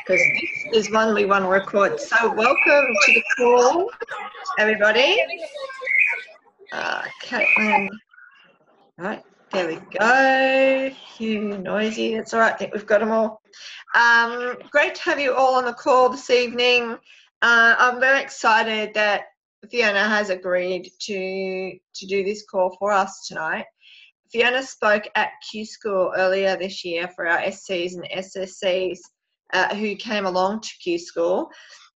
because this is one we want to record. So welcome to the call, everybody. Caitlin. Right, there we go. Hugh, noisy. That's all right. I think we've got them all. Great to have you all on the call this evening. I'm very excited that Fiona has agreed to do this call for us tonight. Fiona spoke at Q School earlier this year for our SCs and SSCs who came along to Q School,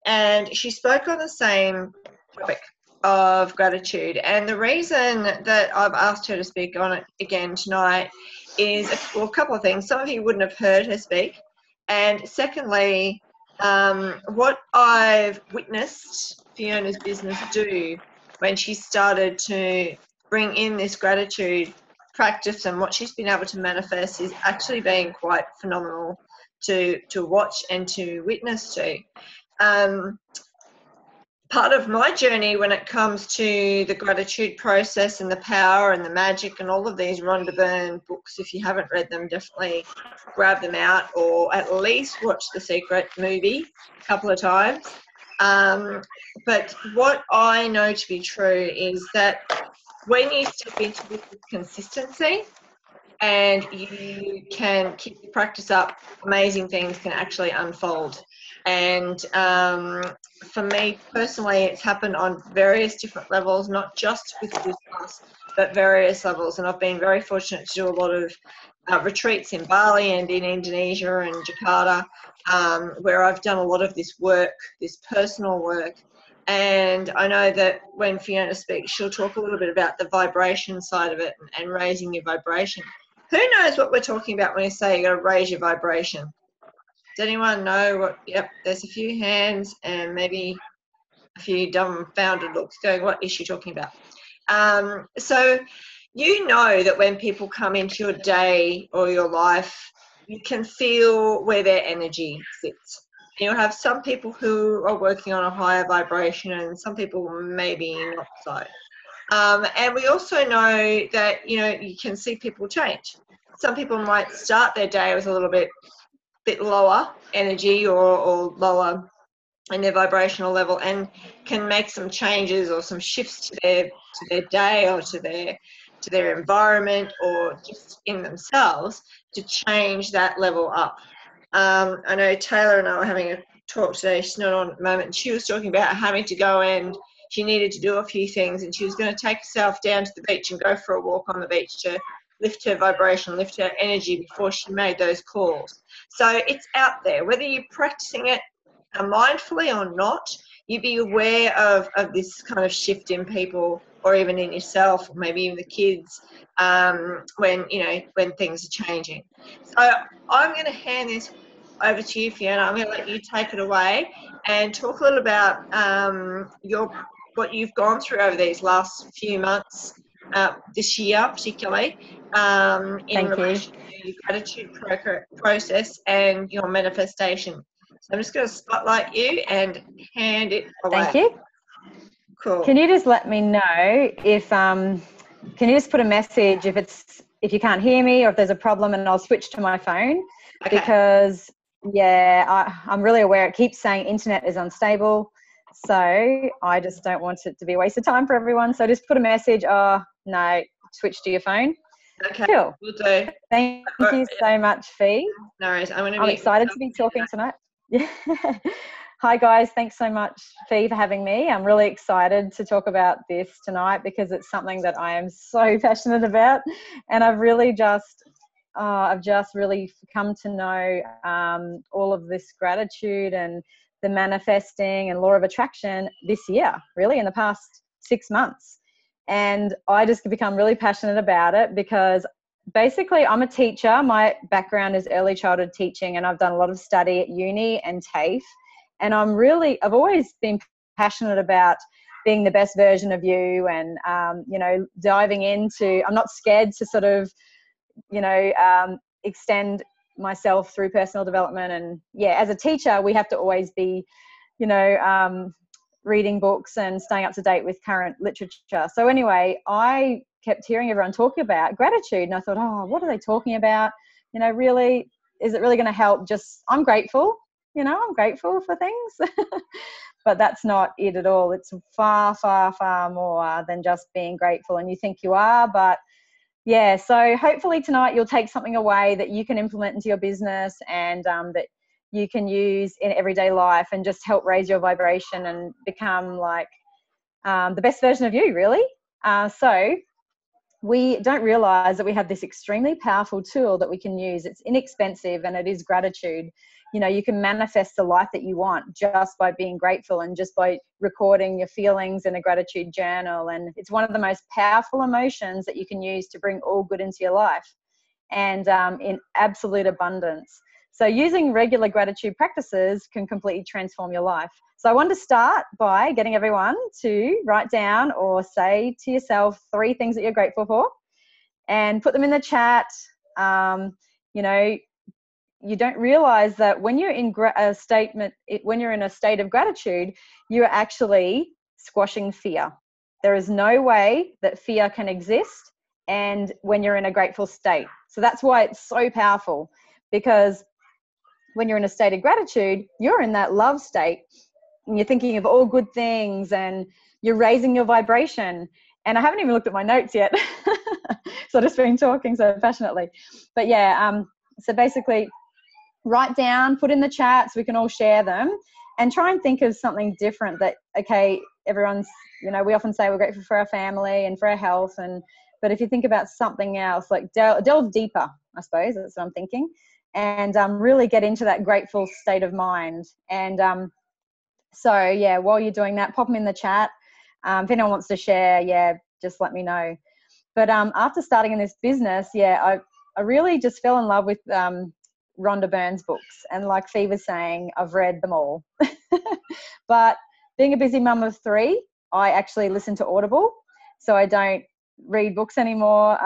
and she spoke on the same topic of gratitude. And the reason that I've asked her to speak on it again tonight is a couple of things. Some of you wouldn't have heard her speak, and secondly, what I've witnessed Fiona's business do when she started to bring in this gratitude practice, and what she's been able to manifest is actually being quite phenomenal to watch and to witness to. Part of my journey when it comes to the gratitude process and the power and the magic and all of these Rhonda Byrne books, if you haven't read them, definitely grab them out, or at least watch The Secret movie a couple of times. But what I know to be true is that when you step into this with consistency and you can keep the practice up, amazing things can actually unfold. And for me personally, it's happened on various different levels, not just with business, but various levels. And I've been very fortunate to do a lot of retreats in Bali and in Indonesia and Jakarta, where I've done a lot of this work, this personal work. And I know that when Fiona speaks, she'll talk a little bit about the vibration side of it and raising your vibration. Who knows what we're talking about when we say you got to raise your vibration? Does anyone know what? Yep, there's a few hands and maybe a few dumbfounded looks going, what is she talking about? So you know that when people come into your day or your life, you can feel where their energy sits. You'll have some people who are working on a higher vibration and some people maybe not so. And we also know that, you can see people change. Some people might start their day with a little bit lower energy or lower in their vibrational level and can make some changes or some shifts to their day or to their environment or just in themselves to change that level up. I know Taylor and I were having a talk today. She's not on at the moment. She was talking about having to go and she needed to do a few things, and she was going to take herself down to the beach and go for a walk on the beach to lift her vibration, lift her energy before she made those calls. So it's out there. Whether you're practicing it mindfully or not, you be aware of this kind of shift in people or even in yourself, or maybe even the kids, when things are changing. So I'm going to hand this over to you, Fiona. I'm going to let you take it away and talk a little about what you've gone through over these last few months, this year particularly, in relation to your gratitude process and your manifestation. So I'm just going to spotlight you and hand it away. Thank you. Cool. Can you just let me know if can you just put a message if you can't hear me or if there's a problem, and I'll switch to my phone. Okay. Because I'm really aware it keeps saying internet is unstable, so I just don't want it to be a waste of time for everyone. So just put a message. Oh no, switch to your phone. Okay, cool. Will do. Thank you so much, Fee. No worries. I'm excited to be talking tonight. Yeah. Hi guys, thanks so much, Fee, for having me. I'm really excited to talk about this tonight because it's something that I am so passionate about, and I've really just really come to know all of this gratitude and the manifesting and law of attraction this year, really in the past 6 months. And I just become really passionate about it because basically I'm a teacher. My background is early childhood teaching, and I've done a lot of study at uni and TAFE. And I've always been passionate about being the best version of you and, diving into, I'm not scared to sort of, extend myself through personal development. And as a teacher, we have to always be, reading books and staying up to date with current literature. So anyway, I kept hearing everyone talk about gratitude, and I thought, oh, what are they talking about? Really, is it really going to help? I'm grateful, I'm grateful for things. But that's not it at all. It's far, far, far more than just being grateful. And you think you are, but yeah, so hopefully tonight you'll take something away that you can implement into your business and that you can use in everyday life and just help raise your vibration and become like the best version of you, really. So we don't realize that we have this extremely powerful tool that we can use. It's inexpensive and it is gratitude. You can manifest the life that you want just by being grateful and just by recording your feelings in a gratitude journal. And it's one of the most powerful emotions that you can use to bring all good into your life and in absolute abundance. So using regular gratitude practices can completely transform your life. So I want to start by getting everyone to write down or say to yourself 3 things that you're grateful for and put them in the chat. You don't realize that when you're in when you're in a state of gratitude, you're actually squashing fear. There is no way that fear can exist and when you're in a grateful state. So that's why it's so powerful, because when you're in a state of gratitude, you're in that love state and you're thinking of all good things and you're raising your vibration. And I haven't even looked at my notes yet. So I've just been talking so passionately. But yeah, so basically write down, put in the chat so we can all share them, and try and think of something different that, okay, everyone's, we often say we're grateful for our family and for our health. But if you think about something else, like delve deeper, I suppose, that's what I'm thinking. And really get into that grateful state of mind. And so, yeah, while you're doing that, pop them in the chat. If anyone wants to share, yeah, just let me know. But after starting in this business, yeah, I really just fell in love with Rhonda Byrne's books. And like Fee was saying, I've read them all. But being a busy mum of 3, I actually listen to Audible. So I don't read books anymore.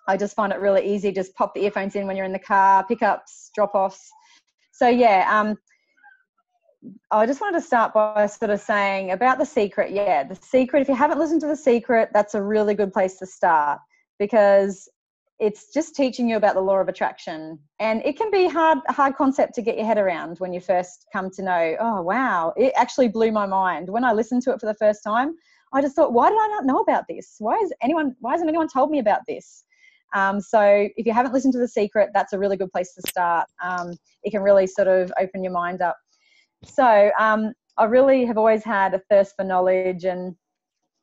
I just find it really easy. Just pop the earphones in when you're in the car, pickups, drop-offs. So yeah, I just wanted to start by sort of saying about The Secret. Yeah, The Secret, if you haven't listened to The Secret, that's a really good place to start, because it's just teaching you about the law of attraction. And it can be a hard concept to get your head around when you first come to know, oh, wow, it actually blew my mind. When I listened to it for the first time, I just thought, why did I not know about this? Why hasn't anyone told me about this? So if you haven't listened to The Secret, that's a really good place to start. It can really sort of open your mind up. So I really have always had a thirst for knowledge, and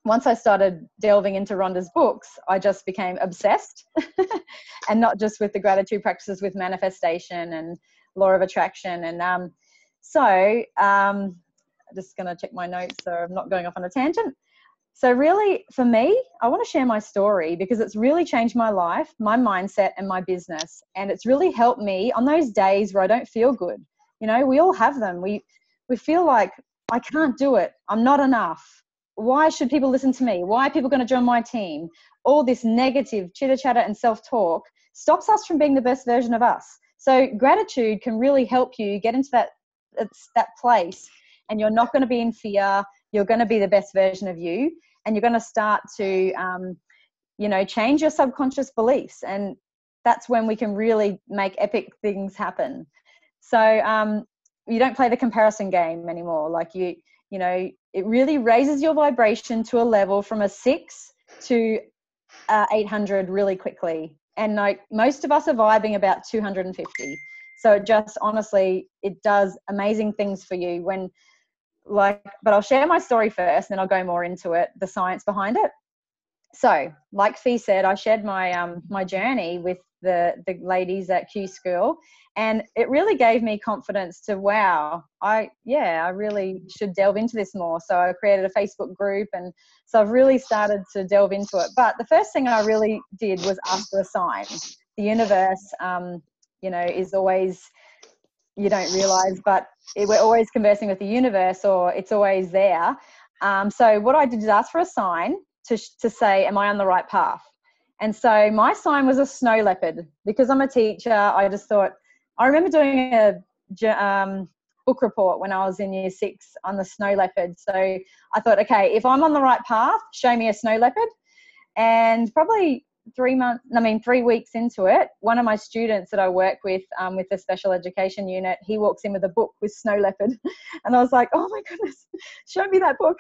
once I started delving into Rhonda's books, I just became obsessed. And not just with the gratitude practices, with manifestation and law of attraction. And I'm just going to check my notes so I'm not going off on a tangent. So really, for me, I want to share my story because it's really changed my life, my mindset, and my business. And it's really helped me on those days where I don't feel good. We all have them. We feel like, I can't do it. I'm not enough. Why should people listen to me? Why are people going to join my team? All this negative chitter-chatter and self-talk stops us from being the best version of us. So gratitude can really help you get into that place, and you're not going to be in fear. You're going to be the best version of you, and you're going to start to, change your subconscious beliefs. And that's when we can really make epic things happen. So you don't play the comparison game anymore. Like it really raises your vibration to a level from a 6 to 800 really quickly. And like most of us are vibing about 250. So it just honestly, it does amazing things for you but I'll share my story first, then I'll go more into it, the science behind it. So like Fee said, I shared my my journey with the ladies at Q School, and it really gave me confidence to, wow, I really should delve into this more. So I created a Facebook group, and so I've really started to delve into it. But the first thing I really did was ask for a sign. The universe, is always, you don't realize, but we're always conversing with the universe, or it's always there. So what I did is ask for a sign to say, am I on the right path? And so my sign was a snow leopard. Because I'm a teacher, I just thought, I remember doing a book report when I was in year 6 on the snow leopard. So I thought, okay, if I'm on the right path, show me a snow leopard. And probably 3 weeks into it, one of my students that I work with the special education unit, he walks in with a book with snow leopard. And I was like, oh my goodness, show me that book.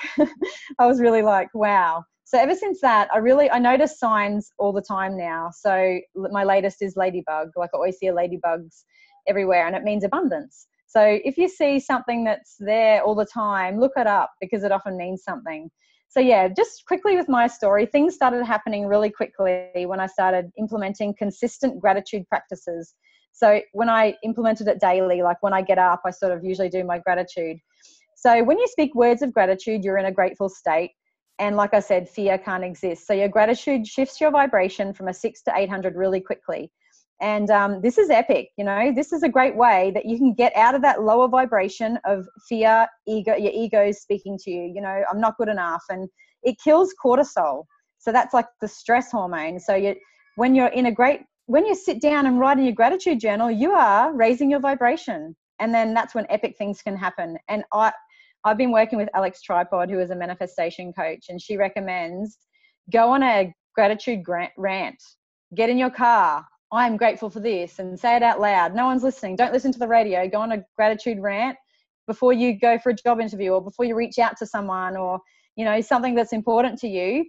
I was really like, wow. So ever since that, I notice signs all the time now. So my latest is ladybug. Like I always see ladybugs everywhere, and it means abundance. So if you see something that's there all the time, look it up, because it often means something. So yeah, just quickly with my story, things started happening really quickly when I started implementing consistent gratitude practices. So when I implemented it daily, like when I get up, I sort of usually do my gratitude. So when you speak words of gratitude, you're in a grateful state. And like I said, fear can't exist. So your gratitude shifts your vibration from a 6 to 800 really quickly. And this is epic, you know, this is a great way that you can get out of that lower vibration of fear, ego, your ego speaking to you, you know, I'm not good enough. And it kills cortisol. So that's like the stress hormone. So when you sit down and write in your gratitude journal, you are raising your vibration. And then that's when epic things can happen. And I've been working with Alex Tripod, who is a manifestation coach, and she recommends go on a gratitude rant, get in your car, I'm grateful for this, and say it out loud. No one's listening. Don't listen to the radio. Go on a gratitude rant before you go for a job interview, or before you reach out to someone, or, you know, something that's important to you.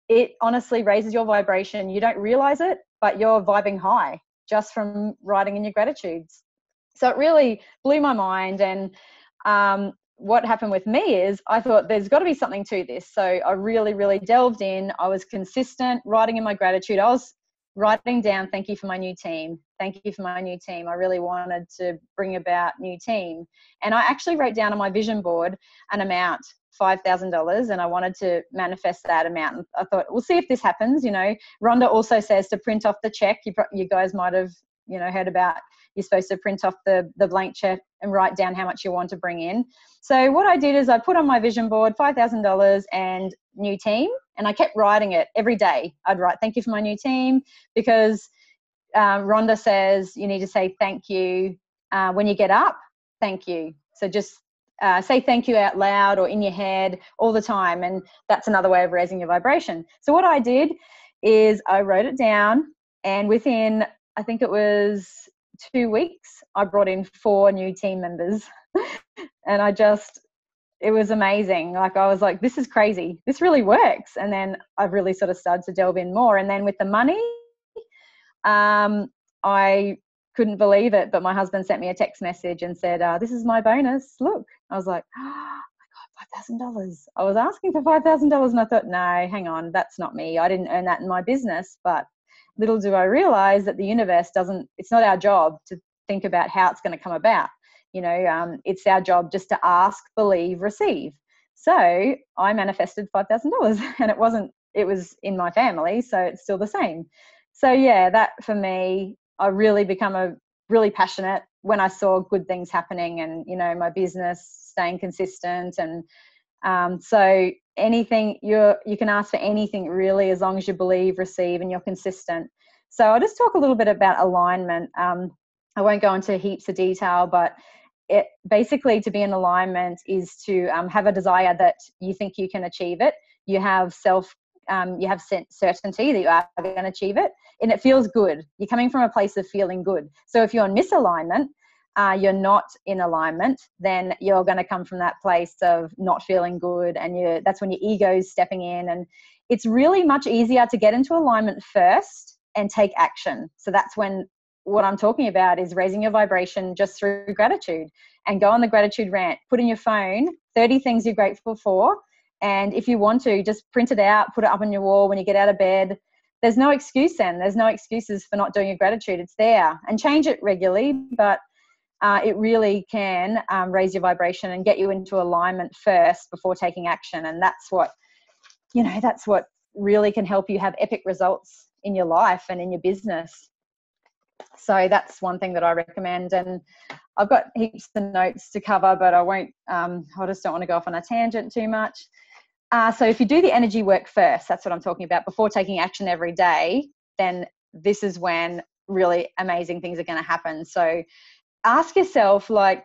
It honestly raises your vibration. You don't realize it, but you're vibing high just from writing in your gratitudes. So it really blew my mind. And what happened with me is I thought there's got to be something to this. So I really, really delved in. I was consistent writing in my gratitude. I was writing down, thank you for my new team. Thank you for my new team. I really wanted to bring about new team. And I actually wrote down on my vision board an amount, $5,000, and I wanted to manifest that amount. And I thought, we'll see if this happens. You know, Rhonda also says to print off the check. You guys might have, you know, heard about you're supposed to print off the blank check and write down how much you want to bring in. So what I did is I put on my vision board $5,000 and new team, and I kept writing it every day. I'd write, thank you for my new team, because Rhonda says you need to say thank you when you get up. Thank you. So just say thank you out loud or in your head all the time, and that's another way of raising your vibration. So what I did is I wrote it down, and within, I think it was 2 weeks, I brought in 4 new team members. And it was amazing. Like, I was like, this is crazy. This really works. And then I've really sort of started to delve in more. And then with the money, I couldn't believe it, but my husband sent me a text message and said, this is my bonus. Look. I was like, oh my God, $5,000. I was asking for $5,000, and I thought, no, hang on, that's not me. I didn't earn that in my business. But little do I realize that the universe it's not our job to think about how it's going to come about. You know, it's our job just to ask, believe, receive. So I manifested $5,000, and it was in my family, so it's still the same. So yeah, that for me, I really become really passionate when I saw good things happening, and, you know, my business staying consistent. And so anything you can ask for anything really, as long as you believe, receive, and you're consistent. So I'll just talk a little bit about alignment. I won't go into heaps of detail, but it basically, to be in alignment is to have a desire that you think you can achieve it. You have you have certainty that you are going to achieve it, and it feels good. You're coming from a place of feeling good. So if you're in misalignment, you're not in alignment, then you're going to come from that place of not feeling good, and that's when your ego's stepping in. And it's really much easier to get into alignment first and take action. So that's when what I'm talking about is raising your vibration just through gratitude, and go on the gratitude rant. Put in your phone 30 things you're grateful for, and if you want to, just print it out, put it up on your wall when you get out of bed. There's no excuse then. There's no excuses for not doing your gratitude. It's there, and change it regularly, but it really can raise your vibration and get you into alignment first before taking action. And that's what really can help you have epic results in your life and in your business. So that's one thing that I recommend. And I've got heaps of notes to cover, but I won't, I just don't want to go off on a tangent too much. So if you do the energy work first, that's what I'm talking about, before taking action every day, then this is when really amazing things are going to happen. So ask yourself, like,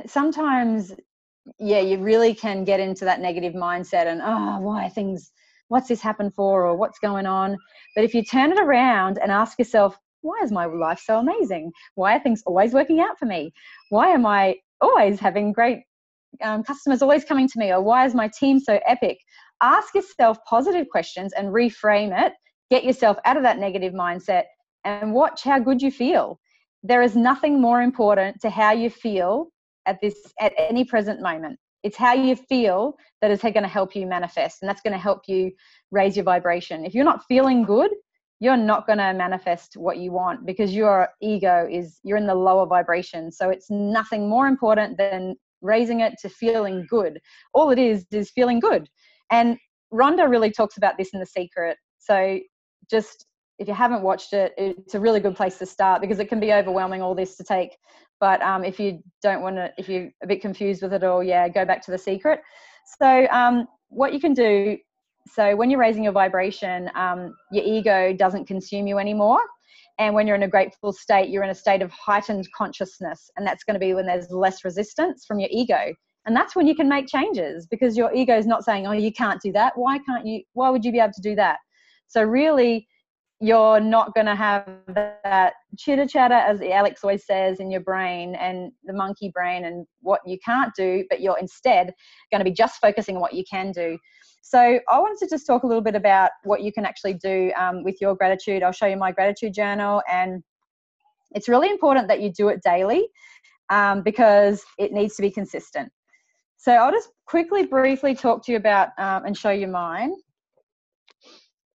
sometimes, yeah, you really can get into that negative mindset and, why are things what's this happen for, or what's going on? But if you turn it around and ask yourself, why is my life so amazing? Why are things always working out for me? Why am I always having great customers always coming to me? Or why is my team so epic? Ask yourself positive questions and reframe it. Get yourself out of that negative mindset and watch how good you feel. There is nothing more important to how you feel at any present moment. It's how you feel that is going to help you manifest, and that's going to help you raise your vibration. If you're not feeling good, you're not going to manifest what you want, because your ego you're in the lower vibration. So it's nothing more important than raising it to feeling good. All it is feeling good. And Rhonda really talks about this in The Secret. So just, if you haven't watched it, it's a really good place to start, because it can be overwhelming, all this to take. But if you don't want to, if you're a bit confused with it all, go back to The Secret. So what you can do, so when you're raising your vibration, your ego doesn't consume you anymore. And when you're in a grateful state, you're in a state of heightened consciousness. And that's going to be when there's less resistance from your ego. And that's when you can make changes, because your ego is not saying, oh, you can't do that. Why can't you? Why would you be able to do that? So really, you're not going to have that chitter chatter, as Alex always says, in your brain, and the monkey brain and what you can't do, but you're instead going to be just focusing on what you can do. So I wanted to just talk a little bit about what you can actually do with your gratitude. I'll show you my gratitude journal, and it's really important that you do it daily because it needs to be consistent. So I'll just quickly, briefly talk to you about and show you mine.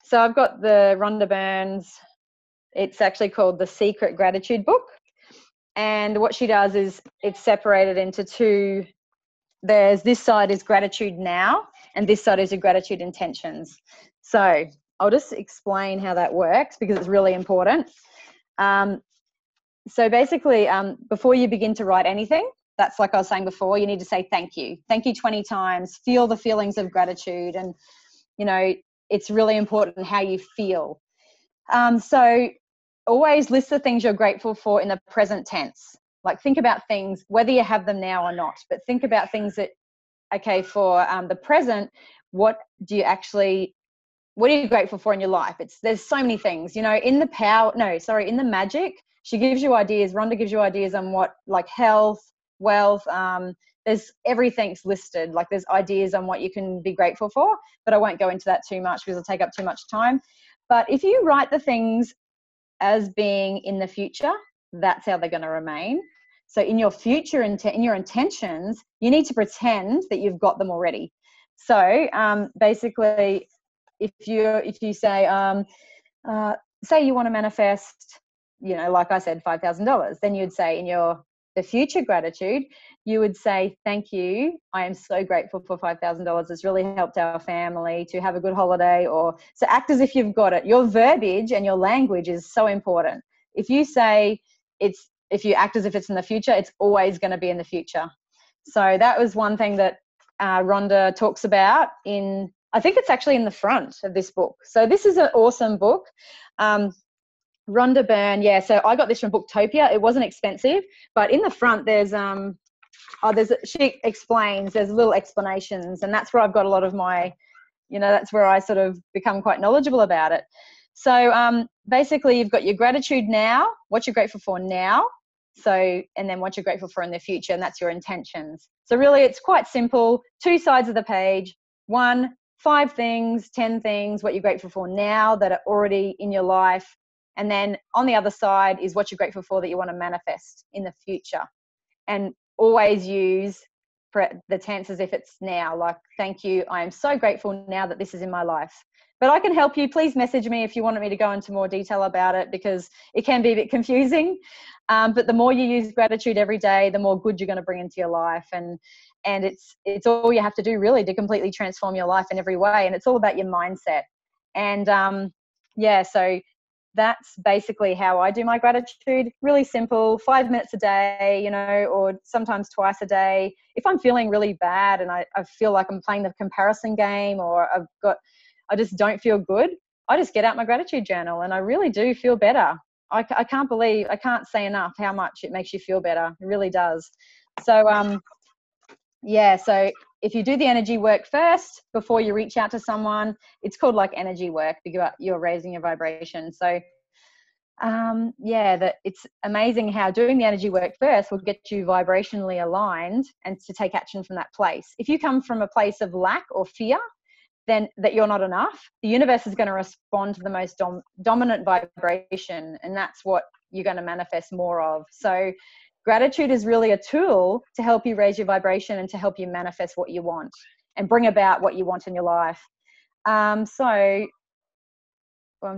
So I've got the Rhonda Byrne's, it's actually called The Secret Gratitude Book. And what she does is it's separated into two. There's this side is gratitude now, and this side is your gratitude intentions. So I'll just explain how that works, because it's really important. So basically, before you begin to write anything, that's like I was saying before, you need to say thank you. Thank you 20 times. Feel the feelings of gratitude. And, you know, it's really important how you feel. So always list the things you're grateful for in the present tense. Like, think about things, whether you have them now or not, but think about things that, okay, for the present, what are you grateful for in your life? There's so many things, you know, in the magic, she gives you ideas. Rhonda gives you ideas on what, like health, wealth, there's everything's listed. Like, there's ideas on what you can be grateful for, but I won't go into that too much because it'll take up too much time. But if you write the things as being in the future, that's how they're going to remain. So in your future, in your intentions, you need to pretend that you've got them already. So basically, if you say you want to manifest, you know, like I said, $5,000, then you'd say in the future gratitude, you would say, thank you, I am so grateful for $5,000. It's really helped our family to have a good holiday. Or so act as if you've got it. Your verbiage and your language is so important. If you say if you act as if it's in the future, it's always going to be in the future. So that was one thing that Rhonda talks about I think it's actually in the front of this book. So this is an awesome book. Rhonda Byrne, so I got this from Booktopia. It wasn't expensive, but in the front she explains, there's little explanations, and that's where I've got a lot of my, you know, that's where I sort of become quite knowledgeable about it. So basically, you've got your gratitude now, what you're grateful for now, and then what you're grateful for in the future, and that's your intentions. So really, it's quite simple. 2 sides of the page. 1, 5 things, 10 things, what you're grateful for now that are already in your life. And then on the other side is what you're grateful for that you want to manifest in the future. And always use the tense as if it's now, like, thank you, I am so grateful now that this is in my life. But I can help you. Please message me if you want me to go into more detail about it, because it can be a bit confusing. But the more you use gratitude every day, the more good you're going to bring into your life. And it's all you have to do, really, to completely transform your life in every way. And it's all about your mindset. And so that's basically how I do my gratitude. Really simple, 5 minutes a day, you know, or sometimes twice a day. If I'm feeling really bad and I feel like I'm playing the comparison game, or I just don't feel good, I just get out my gratitude journal, and I really do feel better. I can't say enough how much it makes you feel better. It really does. So Yeah, so if you do the energy work first before you reach out to someone, it's called like energy work because you're raising your vibration. So that it's amazing how doing the energy work first will get you vibrationally aligned and to take action from that place. If you come from a place of lack or fear, then that you're not enough, the universe is going to respond to the most dominant vibration, and that's what you're going to manifest more of. So gratitude is really a tool to help you raise your vibration and to help you manifest what you want and bring about what you want in your life. I'm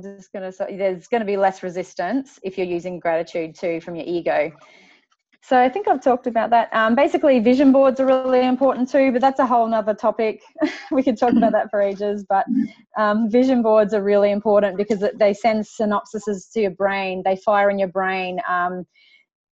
just going to say there's going to be less resistance if you're using gratitude too from your ego. So I think I've talked about that. Basically, vision boards are really important too, but that's a whole nother topic. We could talk about that for ages, but vision boards are really important because they send synapses to your brain. They fire in your brain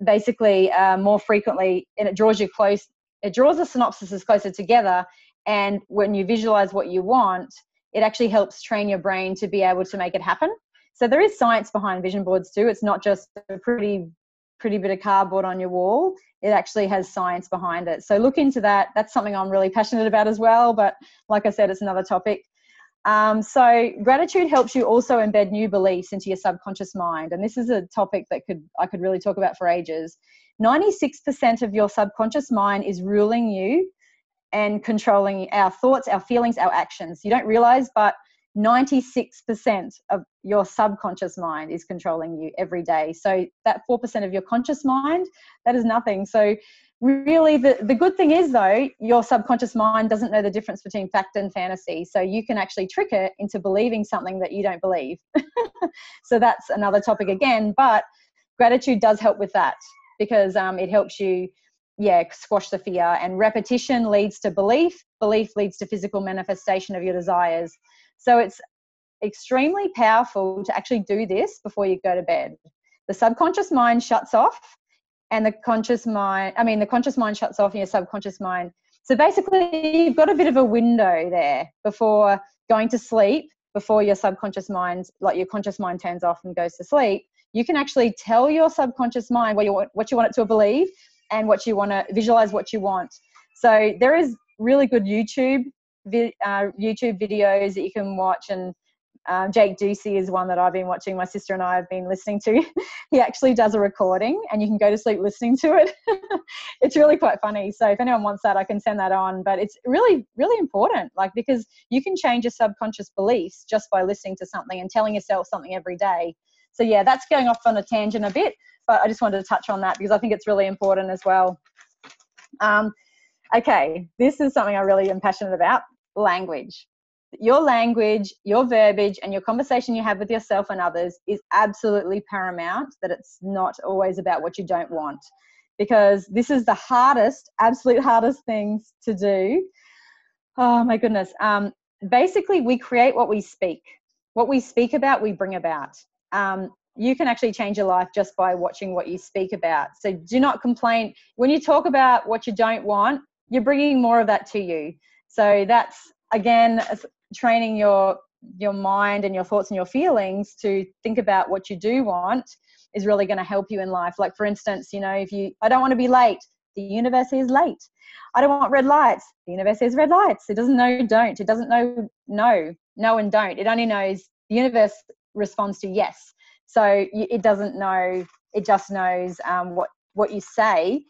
more frequently, and it draws you close. It draws the synapses closer together, and when you visualize what you want, it actually helps train your brain to be able to make it happen. So there is science behind vision boards too. It's not just a pretty bit of cardboard on your wall. It actually has science behind it. So look into that. That's something I'm really passionate about as well. But like I said, it's another topic. So gratitude helps you also embed new beliefs into your subconscious mind. And this is a topic that I could really talk about for ages. 96% of your subconscious mind is ruling you and controlling our thoughts, our feelings, our actions. You don't realize, but 96% of your subconscious mind is controlling you every day. So that 4% of your conscious mind, that is nothing. So really the good thing is though, your subconscious mind doesn't know the difference between fact and fantasy. So you can actually trick it into believing something that you don't believe. So that's another topic again, but gratitude does help with that because it helps you squash the fear, and repetition leads to belief leads to physical manifestation of your desires. So it's extremely powerful to actually do this before you go to bed. The subconscious mind shuts off and the conscious mind shuts off in your subconscious mind. So basically you've got a bit of a window there before going to sleep, before your subconscious mind, like your conscious mind turns off and goes to sleep. You can actually tell your subconscious mind what you want it to believe and what you want to visualize, what you want. So there is really good YouTube videos that you can watch, and Jake Ducey is one that I've been watching. My sister and I have been listening to. He actually does a recording and you can go to sleep listening to it. It's really quite funny. So if anyone wants that, I can send that on. But it's really, really important, because you can change your subconscious beliefs just by listening to something and telling yourself something every day. So that's going off on a tangent a bit, but I just wanted to touch on that because I think it's really important as well. Okay, this is something I really am passionate about: language. Your language, your verbiage, and your conversation you have with yourself and others is absolutely paramount, that it's not always about what you don't want, because this is the absolute hardest things to do. Oh my goodness. Basically, we create what we speak. What we speak about, we bring about. You can actually change your life just by watching what you speak about. So do not complain. When you talk about what you don't want, you're bringing more of that to you. So that's, again, training your mind and your thoughts and your feelings to think about what you do want is really going to help you in life. Like, for instance, I don't want to be late, the universe says late. I don't want red lights, the universe says red lights. It doesn't know don't. It doesn't know no and don't. It only knows, the universe responds to yes. So it doesn't know, it just knows what you say.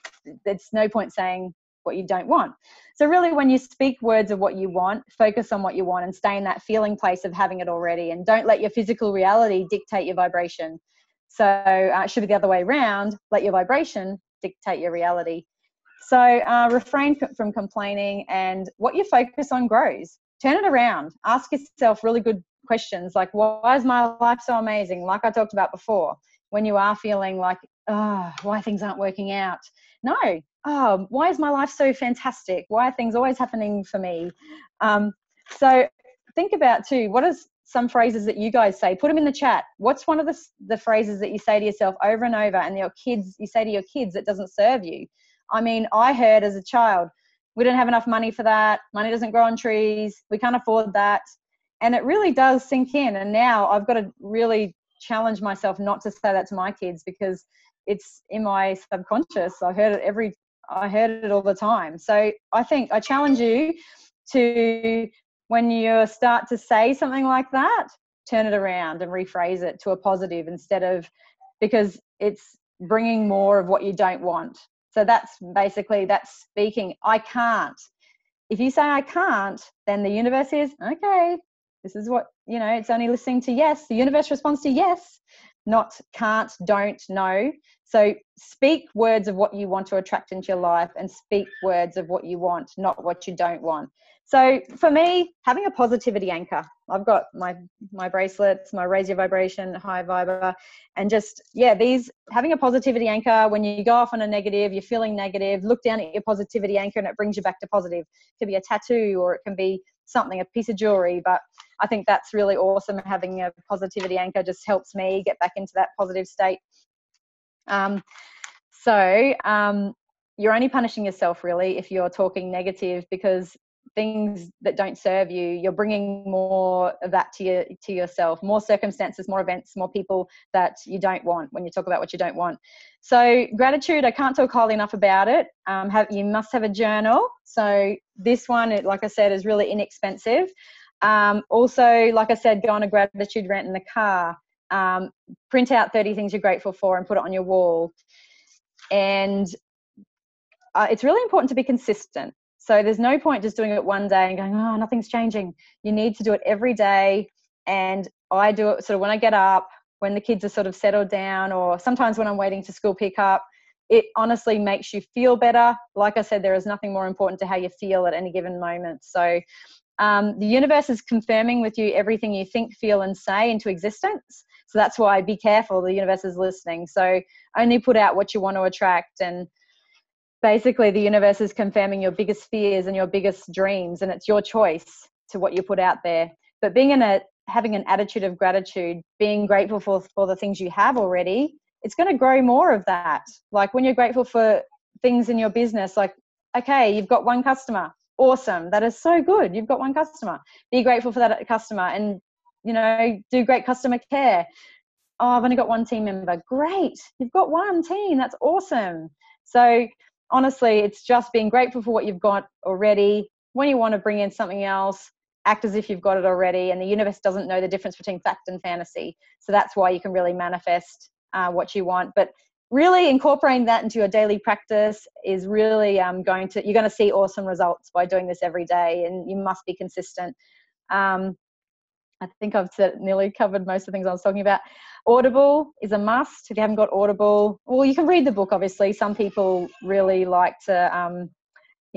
There's no point saying what you don't want. So really, when you speak words of what you want, focus on what you want and stay in that feeling place of having it already, and don't let your physical reality dictate your vibration. So it should be the other way around. Let your vibration dictate your reality. So refrain from complaining, and what you focus on grows. Turn it around. Ask yourself really good questions like, why is my life so amazing? Like I talked about before, when you are feeling like, why things aren't working out? No. Why is my life so fantastic? Why are things always happening for me? So think about too, what is some phrases that you guys say? Put them in the chat. What's one of the phrases that you say to yourself over and over, and you say to your kids that doesn't serve you? I mean, I heard as a child, we don't have enough money for that. Money doesn't grow on trees. We can't afford that. And it really does sink in. And now I've got to really challenge myself not to say that to my kids, because it's in my subconscious. I I heard it all the time. So I think I challenge you to, when you start to say something like that, turn it around and rephrase it to a positive instead of, because it's bringing more of what you don't want. So that's basically, that's speaking. I can't. If you say I can't, then the universe is, okay, this is what, it's only listening to yes. The universe responds to yes, not can't, don't, no. So speak words of what you want to attract into your life, and speak words of what you want, not what you don't want. So for me, having a positivity anchor, I've got my bracelets, my Raise Your Vibration, High Viber, and just, these, having a positivity anchor. When you go off on a negative, you're feeling negative, look down at your positivity anchor and it brings you back to positive. It could be a tattoo, or it can be something, a piece of jewelry. But I think that's really awesome. Having a positivity anchor just helps me get back into that positive state. You're only punishing yourself really if you're talking negative, because things that don't serve you, you're bringing more of that to yourself, more circumstances, more events, more people that you don't want when you talk about what you don't want. So gratitude, I can't talk highly enough about it. You must have a journal. So this one, like I said, is really inexpensive. Also, like I said, go on a gratitude rant in the car. Print out 30 things you're grateful for and put it on your wall. And it's really important to be consistent. So there's no point just doing it one day and going, oh, nothing's changing. You need to do it every day. And I do it sort of when I get up, when the kids are sort of settled down, or sometimes when I'm waiting to school pick up. It honestly makes you feel better. Like I said, there is nothing more important to how you feel at any given moment. So the universe is confirming with you everything you think, feel, and say into existence. So that's why be careful. The universe is listening. So only put out what you want to attract. And basically the universe is confirming your biggest fears and your biggest dreams, and it's your choice to what you put out there. But having an attitude of gratitude, being grateful for the things you have already, it's going to grow more of that. Like when you're grateful for things in your business, like, okay, you've got one customer. Awesome. That is so good. You've got one customer. Be grateful for that customer and, do great customer care. Oh, I've only got one team member. Great. You've got one team. That's awesome. So honestly, it's just being grateful for what you've got already. When you want to bring in something else, act as if you've got it already. And the universe doesn't know the difference between fact and fantasy. So that's why you can really manifest what you want. But really incorporating that into your daily practice is really you're going to see awesome results by doing this every day, and you must be consistent. I think I've nearly covered most of the things I was talking about. Audible is a must. If you haven't got Audible, well, you can read the book, obviously. Some people really like to,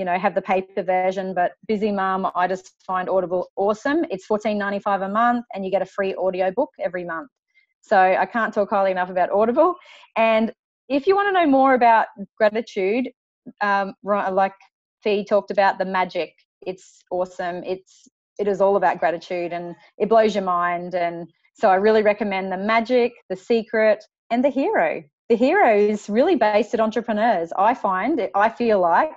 have the paper version, but busy mum, I just find Audible awesome. It's $14.95 a month, and you get a free audio book every month. So I can't talk highly enough about Audible. And if you want to know more about gratitude, like Fee talked about, the magic, it's awesome. It is all about gratitude, and it blows your mind. And so I really recommend the magic, the secret, and the hero. The hero is really based at entrepreneurs. I feel like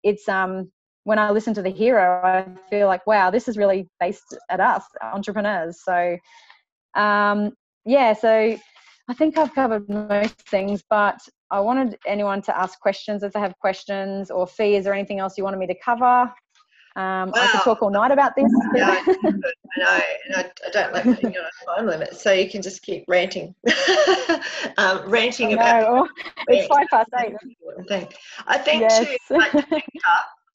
it's, when I listen to the hero, I feel like, wow, this is really based at us, entrepreneurs. So, so I think I've covered most things, but I wanted anyone to ask questions if they have questions. Or Fee, is there anything else you wanted me to cover? I could talk all night about this. Yeah, I know, and I don't like putting you on a time limit, so you can just keep ranting. Ranting about it's 8:05. I think yes. too,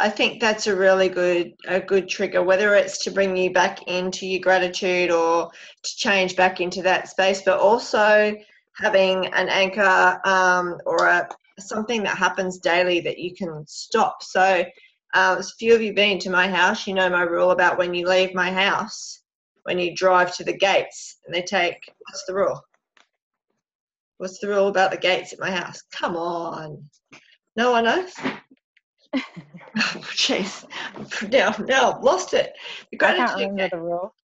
I think that's a really good trigger, whether it's to bring you back into your gratitude or to change back into that space, but also having an anchor or something that happens daily that you can stop. So a few of you been to my house, you know my rule about when you leave my house, when you drive to the gates, and what's the rule? What's the rule about the gates at my house? Come on. No one knows? Oh, jeez. Now I've lost it. I can't remember the rule.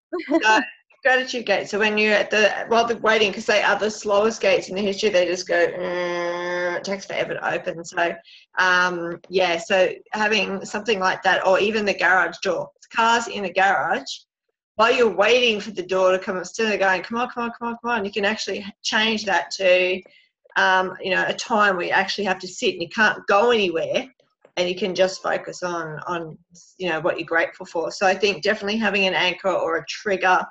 Gratitude gate. So when you're while they're waiting, because they are the slowest gates in the history, they just go, it takes forever to open. So, so having something like that, or even the garage door, cars in the garage, while you're waiting for the door to come, instead of going, come on, you can actually change that to, a time where you actually have to sit and you can't go anywhere. and you can just focus on what you're grateful for. So I think definitely having an anchor or a trigger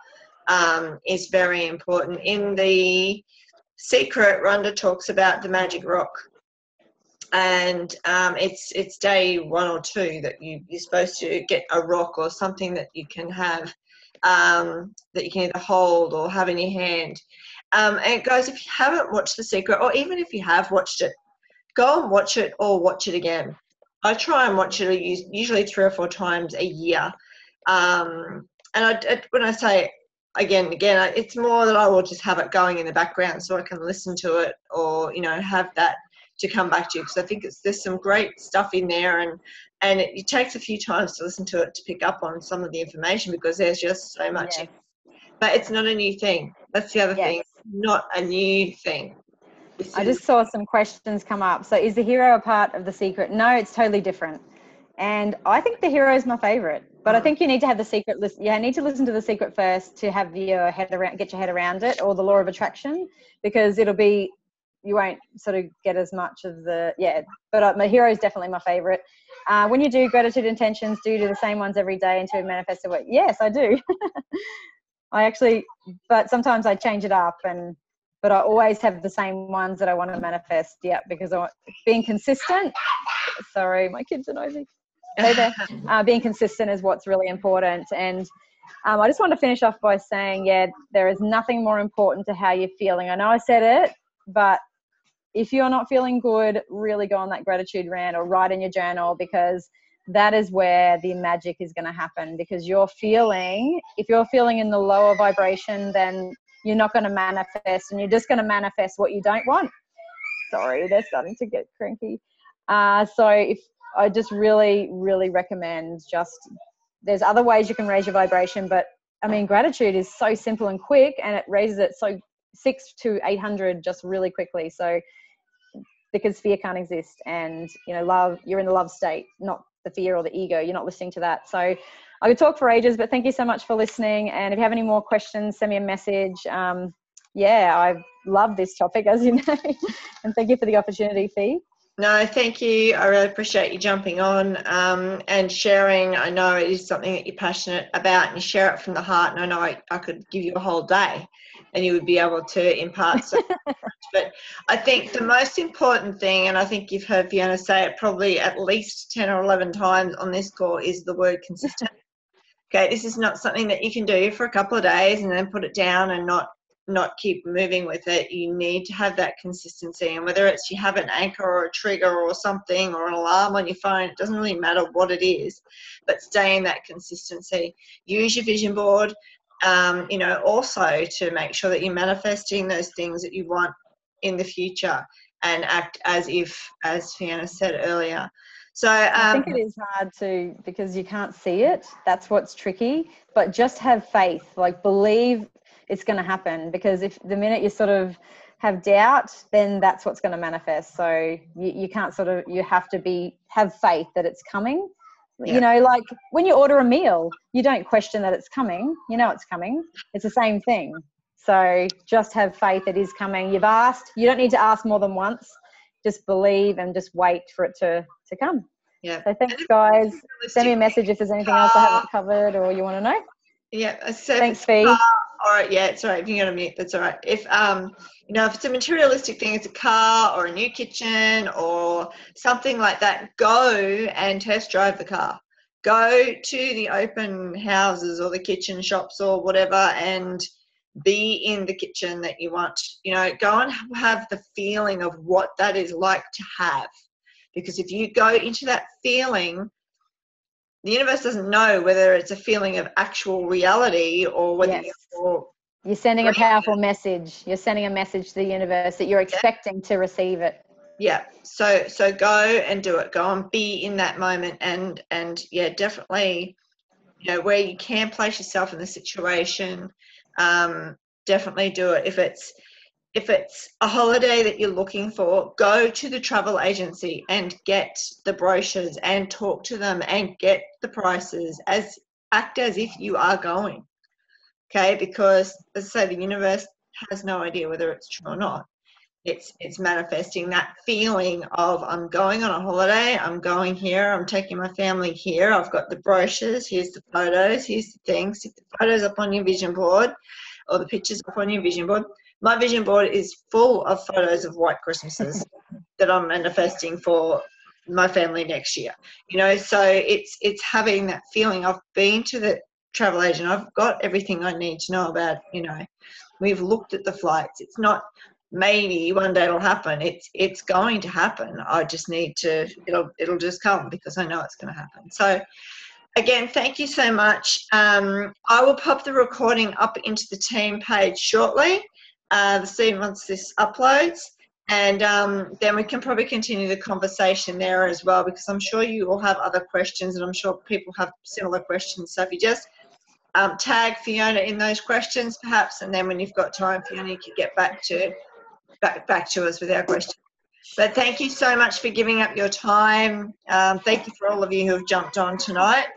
is very important. In The Secret, Rhonda talks about the magic rock, and it's day 1 or 2 that you're supposed to get a rock or something that you can have, that you can either hold or have in your hand. And guys, if you haven't watched The Secret, or even if you have watched it, go and watch it or watch it again. I try and watch it usually 3 or 4 times a year. And when I say again, it's more that I will just have it going in the background so I can listen to it, or have that to come back to, because I think there's some great stuff in there, and it takes a few times to listen to it to pick up on some of the information, because there's just so much. Yes. But it's not a new thing. That's the other Yes. thing. Not a new thing. I just saw some questions come up. So is the hero a part of The Secret? No, it's totally different. And I think the hero is my favorite, but I think you need to have The Secret list. Yeah, you need to listen to The Secret first to have get your head around it, or the law of attraction, because you won't sort of get as much of but my hero is definitely my favorite. When you do gratitude intentions, do you do the same ones every day until you manifest it? Yes, I do. But sometimes I change it up, but I always have the same ones that I want to manifest. Yeah, because being consistent. Sorry, my kids are noisy. Stay there. Being consistent is what's really important. And I just want to finish off by saying, there is nothing more important to how you're feeling. I know I said it, but if you're not feeling good, really go on that gratitude rant or write in your journal, because that is where the magic is going to happen. Because if you're feeling in the lower vibration, then you're not going to manifest, and you're just going to manifest what you don't want. Sorry, they're starting to get cranky. So if I just really, really recommend there's other ways you can raise your vibration, but I mean, gratitude is so simple and quick, and it raises it so 600 to 800 just really quickly. So because fear can't exist, and love, you're in the love state, not the fear or the ego. You're not listening to that. So I could talk for ages, but thank you so much for listening. And if you have any more questions, send me a message. I love this topic, as you know, and thank you for the opportunity, Fee. No, thank you. I really appreciate you jumping on and sharing. I know it is something that you're passionate about, and you share it from the heart. And I know I could give you a whole day and you would be able to impart so much. But I think the most important thing, and I think you've heard Fiona say it probably at least 10 or 11 times on this call, is the word consistent. Okay, this is not something that you can do for a couple of days and then put it down and not keep moving with it. You need to have that consistency, and whether it's you have an anchor or a trigger or something, or an alarm on your phone, it doesn't really matter what it is, but stay in that consistency. Use your vision board, also to make sure that you're manifesting those things that you want in the future, and act as Fiona said earlier. So I think it is hard because you can't see it. That's what's tricky. But just have faith, believe it's going to happen. Because if the minute you sort of have doubt, then that's what's going to manifest. So you can't you have to have faith that it's coming. Yeah. Like when you order a meal, you don't question that it's coming. You know it's coming. It's the same thing. So just have faith it is coming. You've asked. You don't need to ask more than once. Just believe and just wait for it to come. Yeah. So thanks, guys. Send me a message if there's anything else I haven't covered or you want to know. Yeah. So thanks, Fee. All right. Yeah, it's all right. If you're going to mute, that's all right. If if it's a materialistic thing, it's a car or a new kitchen or something like that, go and test drive the car. Go to the open houses or the kitchen shops or whatever, and be in the kitchen that you want. Go and have the feeling of what that is like to have. Because if you go into that feeling, the universe doesn't know whether it's a feeling of actual reality or whether you're sending a powerful message. You're sending a message to the universe that you're expecting to receive it. Yeah. So go and do it. Go and be in that moment, and definitely, where you can place yourself in the situation, definitely do it. If it's a holiday that you're looking for, go to the travel agency and get the brochures and talk to them and get the prices. Act as if you are going. Okay, because as I say, the universe has no idea whether it's true or not. it's manifesting that feeling of I'm going on a holiday, I'm going here, I'm taking my family here, I've got the brochures, here's the photos, here's the things. Stick the photos up on your vision board or the pictures up on your vision board. My vision board is full of photos of white Christmases that I'm manifesting for my family next year. You know, so it's having that feeling. I've been to the travel agent, I've got everything I need to know about, you know, we've looked at the flights. It's not maybe one day it'll happen. It's going to happen. I just need to, it'll just come because I know it's going to happen. So again, thank you so much. I will pop the recording up into the team page shortly, this evening once this uploads, and then we can probably continue the conversation there as well, because I'm sure you all have other questions, and I'm sure people have similar questions. So if you just tag Fiona in those questions perhaps, and then when you've got time, Fiona, you can get back to us with our questions. But thank you so much for giving up your time. Thank you for all of you who have jumped on tonight.